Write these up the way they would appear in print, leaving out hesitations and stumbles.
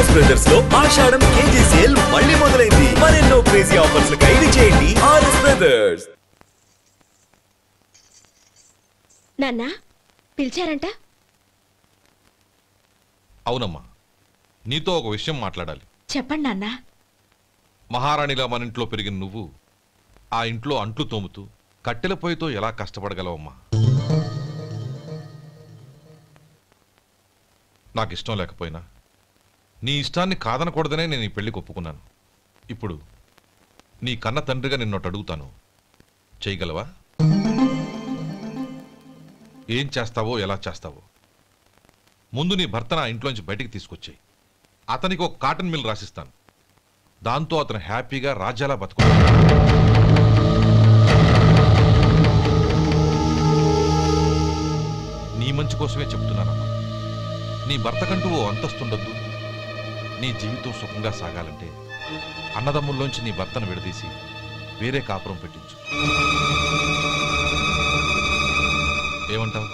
RS brothers లో ఆషాఢం KG sale మళ్ళీ మొదలైంది. మరెన్నో క్రేజీ ఆఫర్స్ ఖైదీ చేయండి ఆర్ఎస్ బ్రదర్స్. నాన్న పిలిచారంట? అవునమ్మా, నీతో ఒక విషయం మాట్లాడాలి. చెప్పండి నాన్న. మహారాణిలా మన ఇంట్లో పెరిగిన నువ్వు ఆ ఇంట్లో అంట్లు తోముతూ కట్టెల పొయ్యితో ఎలా కష్టపడగలవమ్మా? నాకు ఇష్టం లేకపోయినా నీ ఇష్టాన్ని కాదనకూడదనే నేను ఈ పెళ్లికి ఒప్పుకున్నాను. ఇప్పుడు నీ కన్న తండ్రిగా నిన్నొట్టు అడుగుతాను, చేయగలవా? ఏం చేస్తావో ఎలా చేస్తావో ముందు నీ భర్త నా ఇంట్లోంచి బయటికి తీసుకొచ్చాయి. అతనికి ఒక కాటన్ మిల్ రాసిస్తాను. దాంతో అతను హ్యాపీగా రాజ్యాలా బతుకుతాడు. నీ మంచి కోసమే చెప్తున్నానమ్మా. నీ భర్తకంటూ ఓ అంతస్తుండొద్దు. నీ జీవితం సుఖంగా సాగాలంటే అన్నదమ్ముల్లోంచి నీ భర్తను విడదీసి వేరే కాపురం పెట్టించు. ఏమంటావు?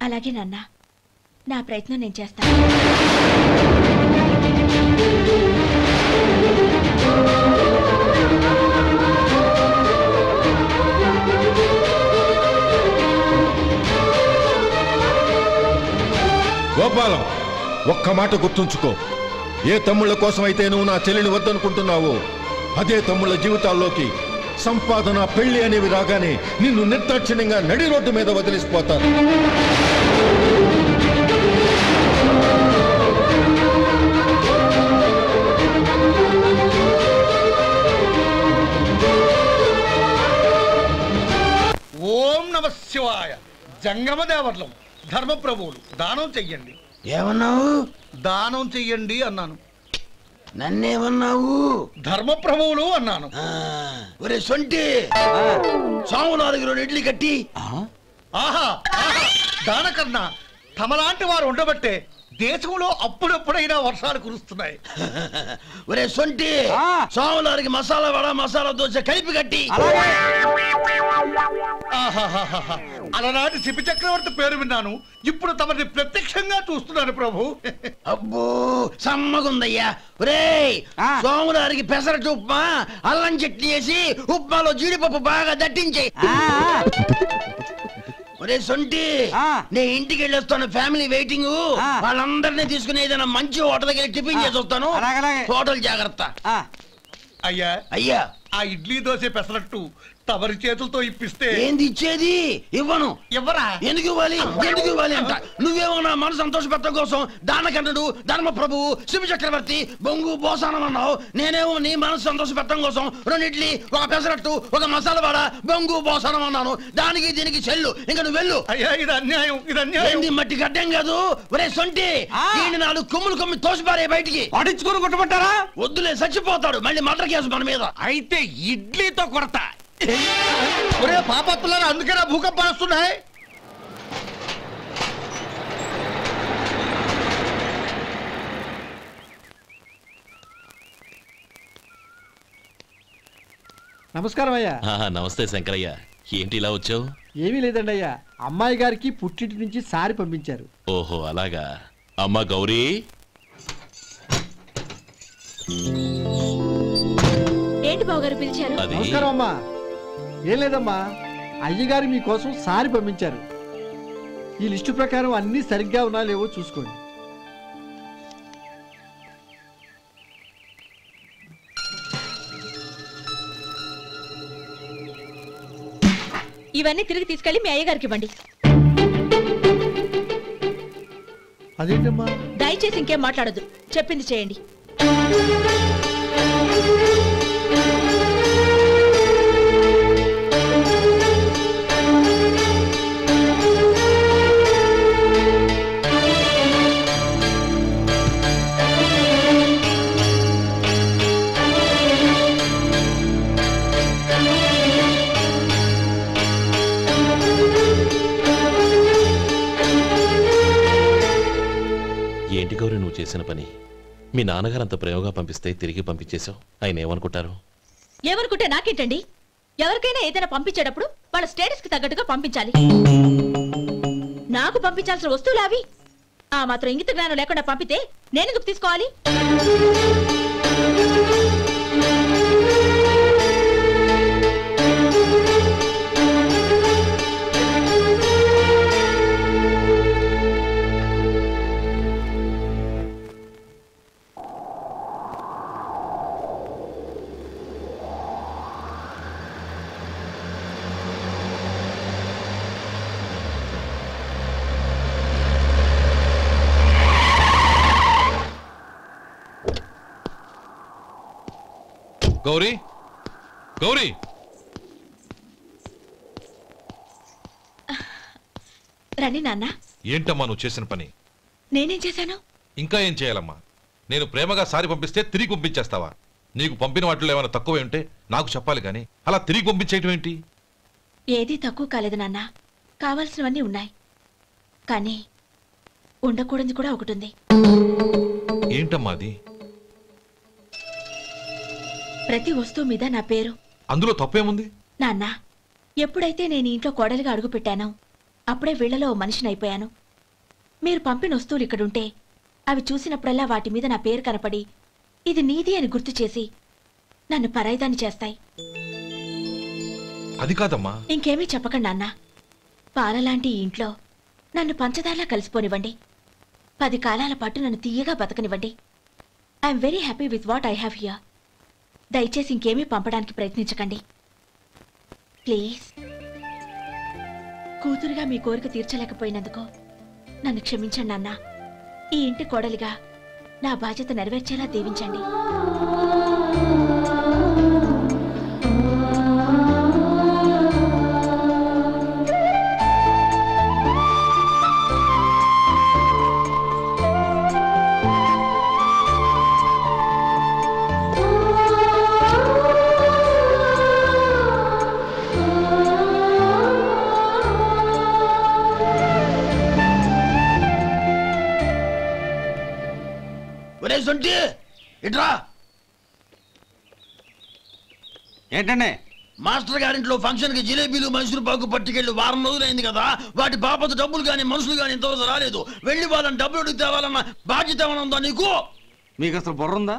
అలాగే నాన్న, నా ప్రయత్నం నేను చేస్తాను. గోపాలం, ఒక్క మాట గుర్తుంచుకో. ఏ తమ్ముళ్ళ కోసం అయితే నువ్వు నా చెల్లిని వద్దనుకుంటున్నావో అదే తమ్ముళ్ళ జీవితాల్లోకి సంపాదన, పెళ్లి అనేవి రాగానే నిన్ను నిర్దాక్షిణ్యంగా నడి రోడ్డు మీద వదిలిసిపోతారు. ఓం నమ శివాయ. జంగమ దేవర్లం, ధర్మప్రభువులు, దానం చెయ్యండి. ఏమన్నావు? దానం చెయ్యండి అన్నాను. నన్నేమన్నావు? ధర్మప్రభువులు అన్నాను. ఒరే సొంటి, సాము 4 ఇడ్లీ కట్టి. ఆహా ఆహా, దానకన్నా తమలాంటి వారు ఉండబట్టే దేశంలో అప్పుడప్పుడైనా వర్షాలు కురుస్తున్నాయి. ఒరే సొంటి, సాము 4 మసాలా వడ, మసాలా దోశ కలిపి కట్టి. అలనాటి శిపి చక్రవర్తి పేరు విన్నాను, ఇప్పుడు తమని ప్రత్యక్షంగా చూస్తున్నాను ప్రభు. అబ్బో సమ్మగుందయ్యా. ఒరే సోములారికి పెసరట్టు ఉప్మా, అల్లం చట్నీ వేసి ఉప్మాలో జీడిపప్పు బాగా దట్టించే. ఒరే సొంటి, నే ఇంటికి వెళ్ళొస్తాను, ఫ్యామిలీ వెయిటింగ్. వాళ్ళందరినీ తీసుకుని ఏదైనా మంచి హోటల్ దగ్గర టిఫిన్ చేసి వస్తాను. హోటల్ జాగ్రత్త. అయ్యా అయ్యా, ఆ ఇడ్లీ దోశ పెసరట్టు తమరి చేతులతో ఇప్పిస్తే. ఏంది ఇచ్చేది? ఇవ్వను. ఎవరా? ఎందుకు ఇవ్వాలి? ఎందుకు ఇవ్వాలి అంట. నువ్వేమన్నా మన సంతోష పెట్టడం కోసం దానకంటుడు, ధర్మ ప్రభువు, శివ చక్రవర్తి, బొంగు బోసానం అన్నావు. నేనేమో నీ మనసు సంతోష పెట్టడం కోసం 2 ఇడ్లీ, ఒక పెసరట్టు, ఒక మసాలా వాడ, బొంగు బోసానం అన్నాను. దానికి దీనికి చెల్లు. ఇంకా నువ్వు వెళ్ళు. అయ్యా ఇది అన్యాయం, ఇది అన్యాయం. ఏంది మట్టి గడ్డం కాదు. ఒరే సొంటి, దీన్ని 4 కొమ్ములు తోసిపారే బయటికి. పడించుకుని కొట్టమంటారా? వద్దులే, చచ్చిపోతాడు. మళ్ళీ మర్డర్ కేసు మన మీద. అయితే ఇడ్లీతో కొడతా. ఒరే పాపత్తులారా, అందుకేనా భూకంపాలు వస్తున్నాయి? నమస్కారం అయ్యా. నమస్తే శంకరయ్య, ఏంటి ఇలా వచ్చావు? ఏమీ లేదండి అయ్యా, అమ్మాయి గారికి పుట్టింటి నుంచి సారి పంపించారు. ఓహో అలాగా. అమ్మా గౌరీ. ఏంటి బావగారు పిలిచారు? నమస్కారం అమ్మా. ఏం లేదమ్మా, అయ్యగారు మీకోసం సారి పంపించారు. ఈ లిస్టు ప్రకారం అన్ని సరిగ్గా ఉన్నా లేవో చూసుకోండి. ఇవన్నీ తిరిగి తీసుకెళ్లి మీ అయ్యగారికి ఇవ్వండి. అదేంటమ్మా? దయచేసి ఇంకేం మాట్లాడొద్దు, చెప్పింది చేయండి. ఏంటి గౌరీ నువ్వు చేసిన పని? మీ నాన్నగారు అంత ప్రేమగా పంపిస్తే తిరిగి పంపించేశావు. ఆయన ఏమనుకుంటారు? ఏమనుకుంటే నాకేంటండి? ఎవరికైనా ఏదైనా పంపించేటప్పుడు వాళ్ళ స్టేటస్ కి తగ్గట్టుగా పంపించాలి. నాకు పంపించాల్సిన వస్తువులు అవి. ఆ మాత్రం ఇంగిత జ్ఞానం లేకుండా పంపితే నేనెందుకు తీసుకోవాలి? గౌరీ, గౌరీ, రండి నాన్న. ఏంటమ్మా నువ్వు చేసిన పని? నేనేం చేశాను? ఇంకా ఏం చేయాలమ్మా? నేను ప్రేమగా సారి పంపిస్తే తిరిగి పంపించేస్తావా? నీకు పంపిన వాటిలో ఏమైనా తక్కువ ఉంటే నాకు చెప్పాలి కానీ అలా తిరిగి పంపించేయటం ఏంటి? ఏదీ తక్కువ కాలేదు నాన్న. కావాల్సినవన్నీ ఉన్నాయి, కానీ ఉండకూడదు కూడా ఒకటి ఉంది. ఏంటమ్మా అది? ప్రతి వస్తువు మీద నా పేరు. అందులో తప్పేముంది? నాన్న, ఎప్పుడైతే నేను ఇంట్లో కోడలిగా అడుగు పెట్టానో అప్పుడే వీళ్లలో మనిషిని అయిపోయాను. మీరు పంపిన వస్తువులు ఇక్కడుంటే అవి చూసినప్పుడల్లా వాటి మీద నా పేరు కనపడి ఇది నీది అని గుర్తు చేసి నన్ను పరాయిదాన్ని చేస్తాయి. అది కాదమ్మా. ఇంకేమీ చెప్పకండి నాన్న. పాలలాంటి ఈ ఇంట్లో నన్ను పంచదారలా కలిసిపోనివ్వండి. 10 కాలాల పాటు నన్ను తీయగా బతకనివ్వండి. I'm very happy with what I have here. దయచేసి ఇంకేమీ పంపడానికి ప్రయత్నించకండి ప్లీజ్. కూతురుగా మీ కోరిక తీర్చలేకపోయినందుకు నన్ను క్షమించండి నాన్న. ఈ ఇంటి కోడలిగా నా బాధ్యత నెరవేర్చేలా దీవించండి. ఇట్రా. ఏంటండి? మాస్టర్ గారింట్లో ఫంక్షన్ కి జిలేబీలు మైసూరు పాకు పట్టుకెళ్ళి వారం రోజులైంది కదా. వాటి బాపత డబ్బులు కానీ మనుషులు కానీ ఇంతవరకు రాలేదు. వెళ్ళి వాళ్ళని డబ్బులు అడిగి తేవాలన్న బాధ్యత ఏమైనా ఉందా నీకు? మీకు అసలు బుర్ర ఉందా?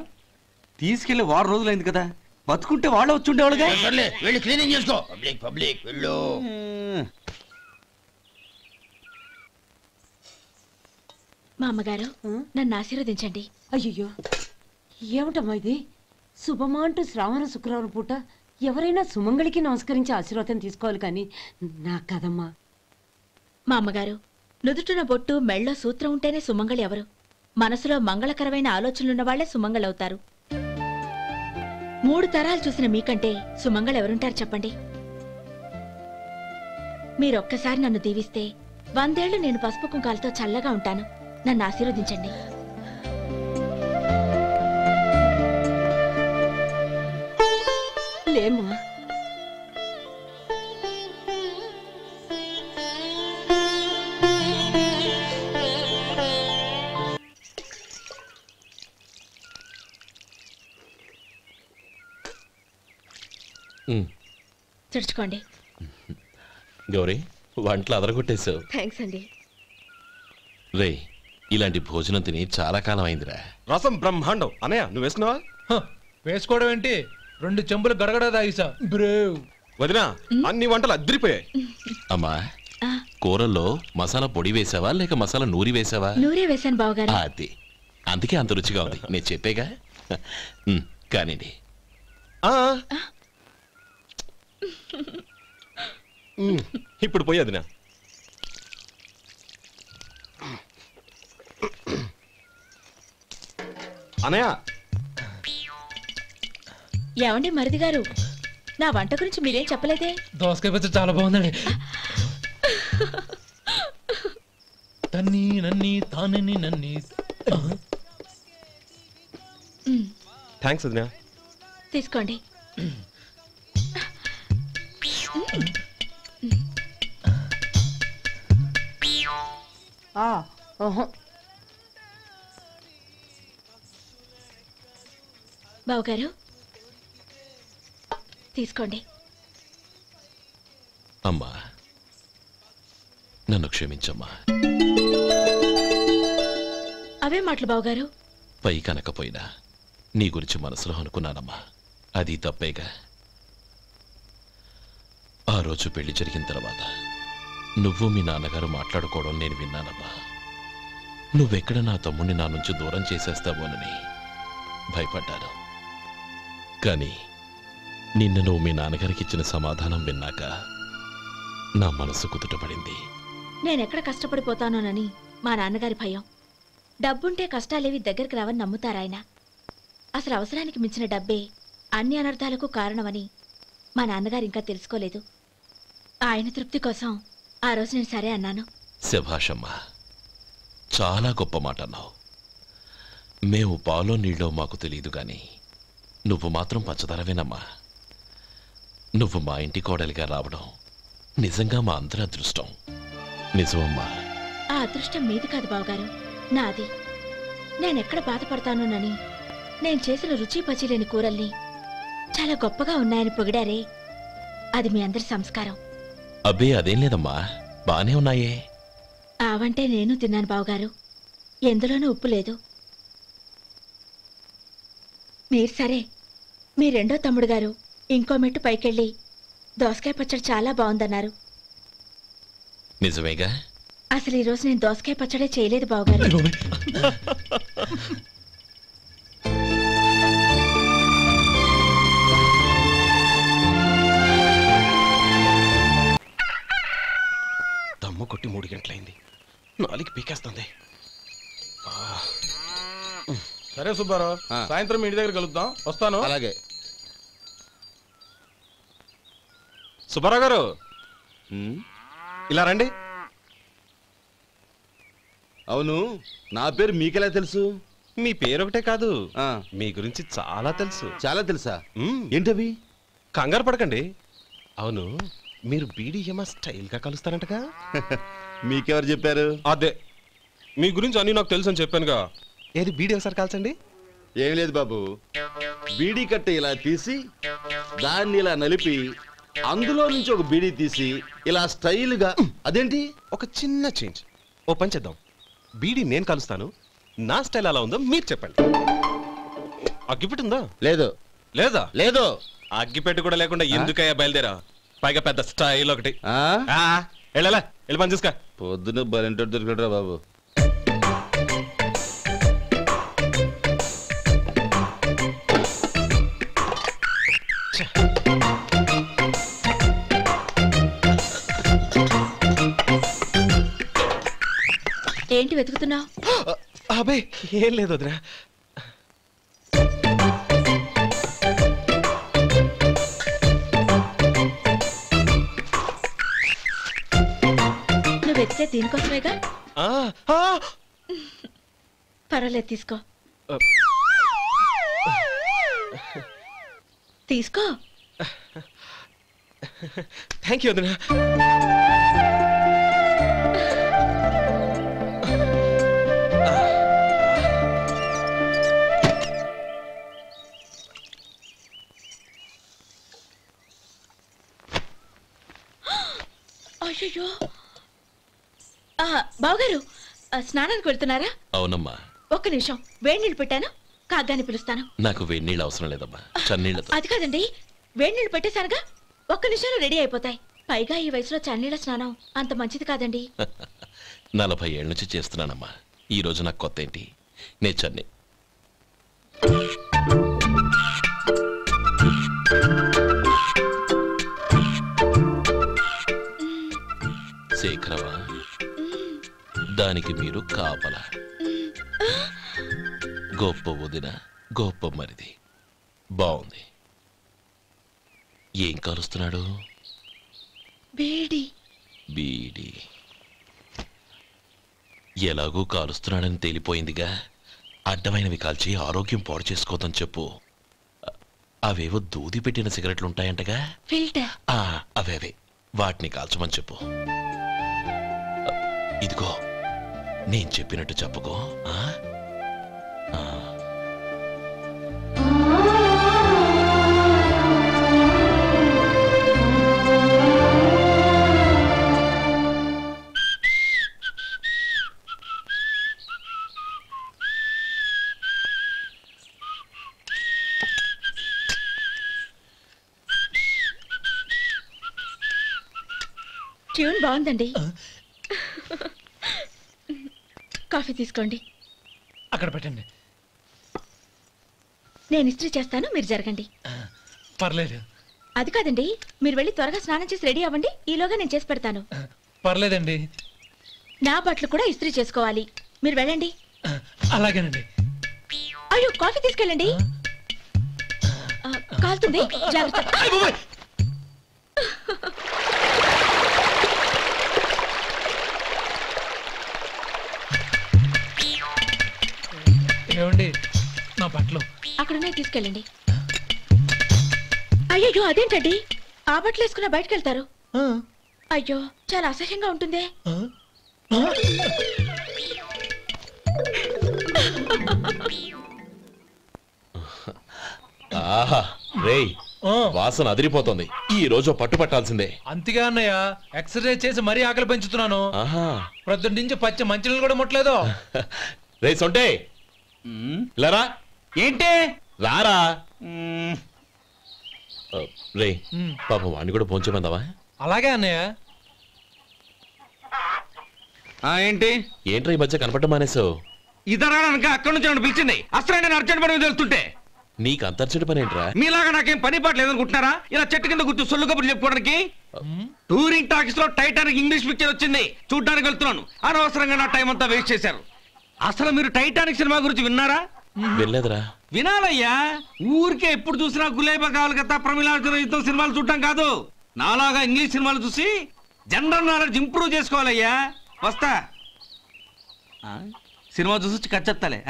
తీసుకెళ్లి వారం రోజులైంది కదా, బతుకుంటే వాళ్ళు వచ్చి ఉండేవాళ్ళుగా. సర్లే, వెళ్ళి క్లీనింగ్ చేసుకో. పబ్లిక్ వెళ్ళు. మా అమ్మగారు నన్ను ఆశీర్వదించండి. అయ్యో, ఏమిటమ్మా ఇది? శుభమా అంటూ శ్రావణ శుక్రవారం పూట ఎవరైనా సుమంగళికి నమస్కరించి ఆశీర్వాదం తీసుకోవాలి, కానీ నాకు కదమ్మా. మా అమ్మగారు, నుదుటిన బొట్టు మెళ్ళో సూత్రం ఉంటేనే సుమంగళి ఎవరు? మనసులో మంగళకరమైన ఆలోచనలున్న వాళ్లే సుమంగళవుతారు. 3 తరాలు చూసిన మీకంటే సుమంగళ ఎవరుంటారు చెప్పండి? మీరొక్కసారి నన్ను దీవిస్తే 100 ఏళ్లు నేను పసుపు కుంకాలతో చల్లగా ఉంటాను. నన్ను ఆశీర్వదించండి. లేమ్మా, తుడుచుకోండి. గౌరీ, వంటలు అదరగొట్టేశావు. థ్యాంక్స్ అండి. రే, ఇలాంటి భోజనం తిని చాలా కాలం అయిందిరా. రసం బ్రహ్మాండం. అనయ్య నువ్వు వేసుకున్నావా? వేసుకోవడం ఏంటి, 2 చెంబులు గడగడ తాగిసా. బ్రేవ్ వదినా, అన్ని వంటలు అద్దరిపోయాయి. అమ్మా, కూరల్లో మసాలా పొడి వేసావా లేక మసాలా నూరి వేసావా? నూరే వేశాను బావగారు. అది అందుకే అంత రుచిగా ఉంది. నేను చెప్పేగా. కానివ్వండి. ఇప్పుడు పోయి వదినా. అనయ్య, ఏమండి మరిది గారు, నా వంట గురించి మీరేం చెప్పలేదే? దోసకాయ పచ్చడి చాలా బాగుందండి. తన్ని నన్ని తానని నన్ని. థ్యాంక్స్ వదినా. తీసుకోండి. బావగారు తీసుకోండి. అమ్మా, నన్ను క్షమించమ్మా. అవే మాటలు బావగారు. పై కనకపోయినా నీ గురించి మనసులో అనుకున్నానమ్మా. అది తప్పేగా. ఆ రోజు పెళ్లి జరిగిన తర్వాత నువ్వు మీ నాన్నగారు మాట్లాడుకోవడం నేను విన్నానమ్మా. నువ్వెక్కడ నా తమ్ముడిని నా నుంచి దూరం చేసేస్తావోనని భయపడ్డాను. కానీ నిన్న నువ్వు మీ నాన్నగారికి ఇచ్చిన సమాధానం విన్నాక నా మనసు కుదుటపడింది. నేనెక్కడ కష్టపడిపోతానోనని మా నాన్నగారి భయం. డబ్బుంటే కష్టాలేవి దగ్గరికి రావని నమ్ముతారాయన. అసలు అవసరానికి మించిన డబ్బే అన్ని అనర్థాలకు కారణమని మా నాన్నగారు ఇంకా తెలుసుకోలేదు. ఆయన తృప్తి కోసం ఆ రోజు నేను సరే అన్నాను. శభాషమ్మా, చాలా గొప్ప మాట అన్నావు. మేము పాలో నీళ్ళో మాకు తెలియదు గాని నువ్వు మాత్రం పంచదారవేనమ్మా. నువ్వు మా ఇంటి కోడలిగా రావడం నిజంగా మా అందరి అదృష్టం. నిజమమ్మా. ఆ అదృష్టం మీది కాదు బావగారు, నాది. నేనెక్కడ బాధపడతానోనని నేను చేసిన రుచి పచిలేని కూరల్ని చాలా గొప్పగా ఉన్నాయని పొగిడారే, అది మీ అందరి సంస్కారం. అబ్బే అదేం లేదమ్మా, బానే ఉన్నాయే. ఆవంటే నేను తిన్నాను బావగారు, ఎందులోనూ ఉప్పు లేదు. మీరు సరే, మీ రెండో తమ్ముడు గారు ఇంకో మెట్టు పైకెళ్ళి దోసకాయ పచ్చడి చాలా బాగుందన్నారు. నిజమేగా? అసలు ఈరోజు నేను దోసకాయ పచ్చడే చేయలేదు బావగారు. దమ్ము కొట్టి 3 గంటలైంది, 4కి పీకేస్తుంది. సరే సుబ్బారావు, సాయంత్రం ఇంటి దగ్గర కలుద్దాం. వస్తాను. అలాగే. సుబ్బారావు గారు ఇలా రండి. అవును, నా పేరు మీకెలా తెలుసు? మీ పేరు ఒకటే కాదు, మీ గురించి చాలా తెలుసు. చాలా తెలుసా? ఏంటవి? కంగారు పడకండి. అవును, మీరు బీడీఎంఆ స్టైల్గా కలుస్తారంటగా? మీకెవరు చెప్పారు? అదే, మీ గురించి అన్ని నాకు తెలుసు అని చెప్పానుగా. ఏది బీడీ ఒకసారి కాల్చండి. ఏం లేదు బాబు, బీడీ కట్ట ఇలా తీసి దాన్ని ఇలా నలిపి అందులో నుంచి ఒక బీడీ తీసి ఇలా స్టైల్గా. అదేంటి? ఒక చిన్న చేంజ్. ఓ పని చేద్దాం, బీడీ నేను కలుస్తాను, నా స్టైల్ అలా ఉందో మీరు చెప్పండి. అగ్గిపెట్టుందా? లేదు. లేదా? లేదు. అగ్గిపెట్టు కూడా లేకుండా ఎందుకయ్యా బయలుదేరా? పైగా పెద్ద స్టైల్ ఒకటి. వెళ్ళాలా, వెళ్ళి పని చూసుకో. పొద్దున బలింటో దొరికడరా బాబు. ఏంటి వెతుకుతున్నావు? అబే ఏం లేదు వదినా. నువ్వు వెతికే దీనికోసమేగా. పర్వాలేదు, తీసుకో తీసుకో. థ్యాంక్ యూ వదినా. అయ్యో, బావగారు స్నానానికి వెళ్తున్నారా? అవునమ్మా. ఒక్క నిమిషం, వేడి నీళ్ళు పెట్టాను, కాగ్గాని పిలుస్తాను. నాకు వేడి నీళ్ళు అవసరం లేదమ్మా, చన్నీళ్ళతో. అది కాదండి, వేడి నీళ్ళు పెట్టేశానుగా, ఒక్క నిమిషంలో రెడీ అయిపోతాయి. పైగా ఈ వయసులో చన్నీళ్ళ స్నానం అంత మంచిది కాదండి. 40 ఏళ్ళ నుంచి చేస్తున్నానమ్మా, ఈ రోజు నాకు కొత్త ఏంటి? నే చన్నీ. శేఖరవా, దానికి మీరు కాపల. గొప్ప వదిన, గొప్ప మరిది. బాగుంది. ఏం కాలుస్తున్నాడు? బీడి. బీడి ఎలాగూ కాలుస్తున్నాడని తేలిపోయిందిగా. అడ్డమైనవి కాల్చి ఆరోగ్యం పాడు చేసుకోదని చెప్పు. అవేవో దూది పెట్టిన సిగరెట్లుంటాయంటగా, ఫిల్టర్. అవే వాటిని కాల్చమని చెప్పు. ఇదిగో నేను చెప్పినట్టు చెప్పుకో. ట్యూన్ బాగుందండి. కాఫీ తీసుకోండి. అక్కడ పెట్టండి. నేను ఇస్త్రీ చేస్తాను, మీరు జరగండి. పర్లేదు. అది కాదండి, మీరు వెళ్ళి త్వరగా స్నానం చేసి రెడీ అవ్వండి, ఈలోగా నేను చేసి పెడతాను. పర్లేదండి. నా బట్టలు కూడా ఇస్త్రీ చేసుకోవాలి, మీరు వెళ్ళండి. అలాగేనండి. అయ్యో, కాఫీ తీసుకెళ్ళండి. కాలుతుంది, జాగ్రత్త. ఏమండి, నా బట్టలు అక్కడున్నా తీసుకెళ్ళండి. అయ్యో, అదేంటండి ఆ బట్టలు వేసుకున్న బయటకు వెళ్తారు? అయ్యో, చాలా అసహ్యంగా ఉంటుందే. ఆహా రేయ్, వాసన అదిరిపోతుంది. ఈ రోజు పట్టు పట్టాల్సిందే. అంతగా అన్నయ్య, ఎక్సర్సైజ్ చేసి మరీ ఆకలి పెంచుతున్నాను. ప్రొద్దున నుంచి పచ్చి మంచినీళ్ళు కూడా ముట్టలేదు. రే సొంటే, లరా ఏంటి రారా. రే పాపం వాడిని కూడా పోంచమందావా? అలాగే అన్నయ్య. ఏంటి ఏంట్రా ఈ మధ్య కనపడటం మానేసావు? ఇద్దరు అక్కడి నుంచి నన్ను పిలిచింది. అసలు నేను అర్జెంట్ పని తెలుస్తుంటే నీకు అంత అర్జెంట్ పని ఏంట్రా? మీలాగా నాకేం పని పాట లేదనుకుంటున్నారా? ఇలా చెట్టు కింద కూర్చో సొల్లు కబుర్లు చెప్పుకోవడానికి. టూరింగ్ టాకీస్ లో టైటానిక్ ఇంగ్లీష్ పిక్చర్ వచ్చింది, చూడ్డానికి వెళ్తున్నాను. అనవసరంగా నా టైం అంతా వేస్ట్ చేశారు. అసలు మీరు టైటానిక్ సినిమా గురించి విన్నారా? వెళ్ళలేదురా. వినాలయ్యా. ఊరికే ఎప్పుడు చూసినా గులేబా కావాలి కదా, ప్రమిళార్జున యుద్ధం సినిమాలు చూడటం కాదు. నాలాగా ఇంగ్లీష్ సినిమాలు చూసి జనరల్ నాలెడ్జ్ ఇంప్రూవ్ చేసుకోవాలయ్యా. వస్తా. సినిమా చూసి కచ్చెత్తాలే.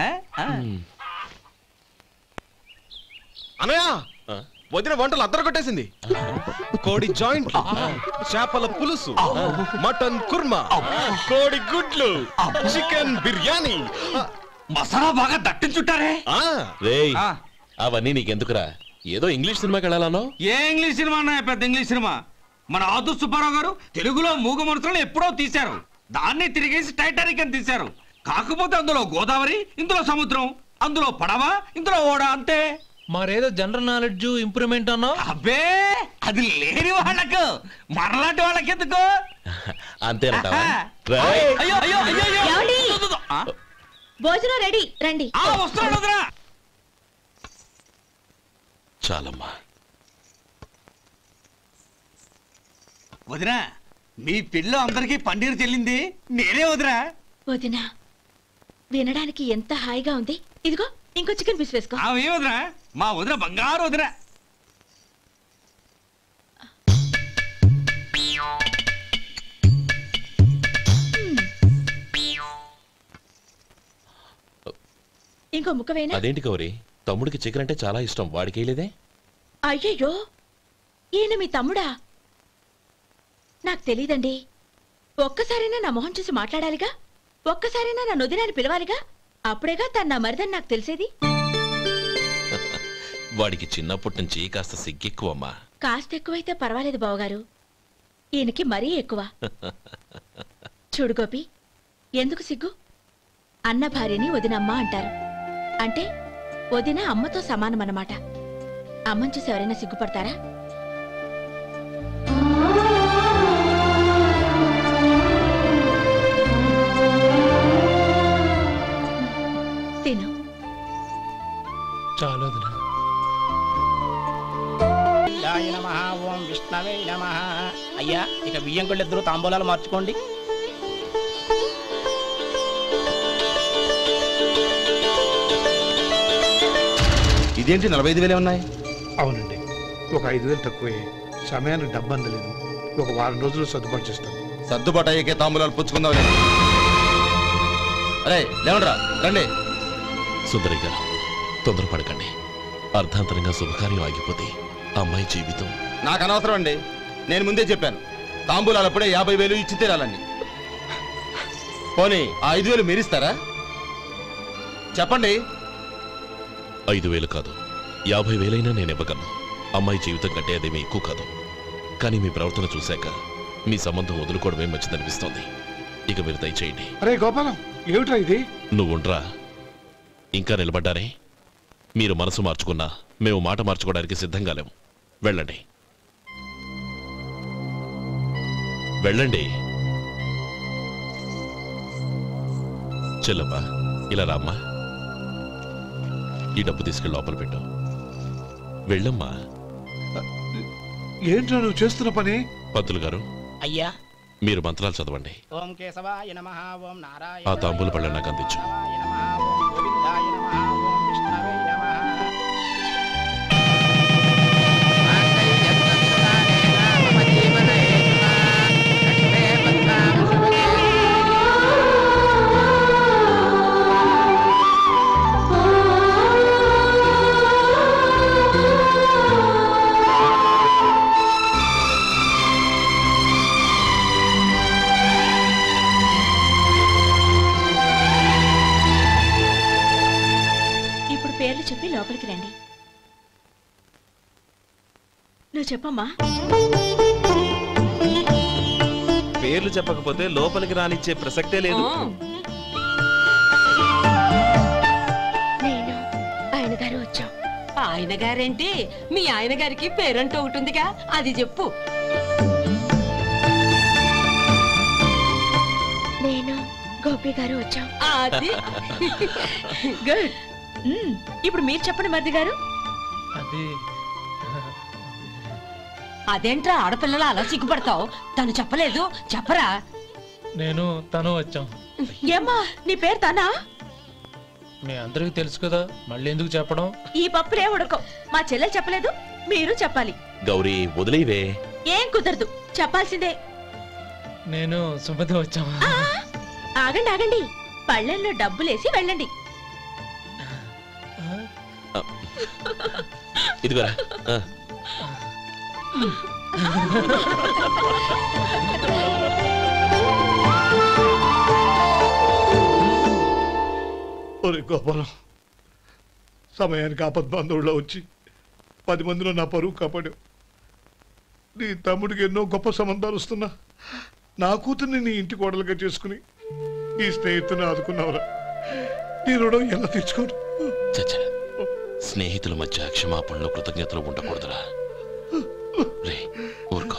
అనయా, వదిన వంటలు అద్దరు కొట్టేసింది. కోడి జాయింట్, చేపల పులుసు, మటన్ కుర్మా, కోడి గుడ్లు, చికెన్ బిర్యానీ, మసాలా బాగా దట్టించుంటారే. రేయ్, అవన్నీ నీకెందుకురా? ఏదో ఇంగ్లీష్ సినిమాకి వెళ్ళాలనో? ఏ ఇంగ్లీష్ సినిమా అన్నా? పెద్ద ఇంగ్లీష్ సినిమా. మన ఆదు సుబ్బారావు గారు తెలుగులో మూగ మనుషులను ఎప్పుడో తీశారు. దాన్ని తిరిగేసి టైటానిక్ అని తీశారు. కాకపోతే అందులో గోదావరి, ఇందులో సముద్రం, అందులో పడవ, ఇందులో ఓడ, అంతే. మరేదో జనరల్ నాలెడ్జ్ ఇంప్రూవ్మెంట్ అన్నా? అబ్బే, అది లేని వాళ్ళకు, మరలాంటి వాళ్ళకి ఎందుకు? అంతేనంటావా? అయ్యో అయ్యో అయ్యో, భోజనం రెడీ, రండి. వస్తున్నాడు వదినా. చాలమ్మా. వదినా, మీ పిల్ల అందరికీ పన్నీరు చెల్లింది నేనే వదినా. వదినా, వినడానికి ఎంత హాయిగా ఉంది. ఇదిగో ఇంకో చికెన్ పీస్ వేసుకో. ఏ వదినా, మా వదిన బంగారు వదినా. ఇంకో ముక్క వేయనా? అదేంటి గౌరీ, తమ్ముడికి చికెన్ అంటే చాలా ఇష్టం, వాడికి వేయలేదే? అయ్యయ్యో, ఈయన మీ తమ్ముడా? నాకు తెలీదండి. ఒక్కసారైనా నా మొహం చూసి మాట్లాడాలిగా, ఒక్కసారైనా నా నొదినాన్ని పిలవాలిగా, అప్పుడేగా తన నా మరిదని నాకు తెలిసేది. వాడికి చిన్నప్పటి నుంచి కాస్త సిగ్గెక్కువమ్మా. కాస్త ఎక్కువైతే పర్వాలేదు బావగారు, ఈయనకి మరీ ఎక్కువ. చూడు గోపి, ఎందుకు సిగ్గు? అన్న భార్యని వదినమ్మ అంటారు. అంటే వదిన అమ్మతో సమానమన్నమాట. అమ్మని చూసి ఎవరైనా సిగ్గుపడతారా? తిను. చాలు. ఓం విష్ణవే నమః. అయ్యా, ఇక బియ్యం కొళ్ళిద్దరూ తాంబూలాలు మార్చుకోండి. ఇదేంటి 45,000 ఉన్నాయి? అవునండి, ఒక 5,000 తక్కువే. సమయానికి డబ్బు అందలేదు. ఒక వారం రోజులు సర్దుబాటు చేస్తాను. సర్దుబాటు అయ్యే తాంబూలాలు పుచ్చుకుందాం. అరే లేవండ్రా, రండి. సుందరి గారు, తొందరపడకండి. అర్ధాంతరంగా శుభకార్యం ఆగిపోతే అమ్మాయి జీవితం. నాకు అనవసరం అండి, నేను ముందే చెప్పాను. తాంబూలాలప్పుడే 50,000 ఇచ్చి తీరాలని. పోనీ ఆ 5,000 మీరిస్తారా? చెప్పండి. 5,000 కాదు, 50,000 నేను ఇవ్వగలను. అమ్మాయి జీవితం కంటే అదేమీ ఎక్కువ కాదు. కానీ మీ ప్రవర్తన చూశాక మీ సంబంధం వదులుకోవడమే మంచిదనిపిస్తోంది. ఇక మీరు దయచేయండి. అరే గోపాలం, ఏమిట్రా ఇది? నువ్వుండ్రా. ఇంకా నిలబడ్డారే? మీరు మనసు మార్చుకున్నా మేము మాట మార్చుకోవడానికి సిద్ధంగా లేము. వెళ్ళండి. వెళ్ళండి. చెల్లమ్మా ఇలా రామ్మా. ఈ డబ్బు తీసుకెళ్ళి లోపల పెట్టు. వెళ్ళమ్మా. ఏంట్రా నువ్వు చేస్తున్న పని? పంతులు గారు, అయ్యా మీరు మంత్రాలు చదవండి. ఓం కేశవాయ నమః ఓం నారాయణ ఆ తాంబూల పళ్ళ నాకు అందించు. గోవిందాయ నమః ఓం విష్ణవే నమః. పేర్లు చెప్పి లోపలికి రండి. నువ్వు చెప్పమ్మా. పేర్లు చెప్పకపోతే లోపలికి రానిచ్చే ప్రసక్తే లేదు. నేను ఆయన గారు వచ్చాం. ఆయన గారేంటి? మీ ఆయన గారికి పేరంటూ ఒకటి ఉందిగా, అది చెప్పు. నేను గోపి గారు వచ్చాం. అది గుడ్. ఇప్పుడు మీరు చెప్పండి మరిది గారు. అదేంట్రా ఆడపిల్లలు అలా సిగ్గుపడతావు? తను చెప్పలేదు, చెప్పరా. నేను తను వచ్చాం. ఏమ్మా నీ పేరు తనా? మీ అందరికి తెలుసు కదా, మళ్ళీ ఎందుకు చెప్పడం? ఈ పప్పులే ఉడకం. మా చెల్లెలు చెప్పలేదు, మీరు చెప్పాలి. గౌరీ వదిలేవే. ఏం కుదరదు, చెప్పాల్సిందే. నేను సుమతి వచ్చాం. ఆగండి ఆగండి, పళ్ళెల్లో డబ్బులేసి వెళ్ళండి. ఇదిగోరా. ఒరే గోపాలం, సమయానికి ఆపద్బాంధవుల్లో వచ్చి 10 మందిలో నా పరువు కాపాడావు. నీ తమ్ముడికి ఎన్నో గొప్ప సంబంధాలు వస్తున్నా నా కూతుర్ని నీ ఇంటి కోడలుగా చేసుకుని నీ స్నేహితుని ఆదుకున్నావురా. నీ రుణం ఎలా తీర్చుకోరు? స్నేహితుల మధ్య క్షమాపణలు కృతజ్ఞతలు ఉండకూడదురా. రే ఊరుకో.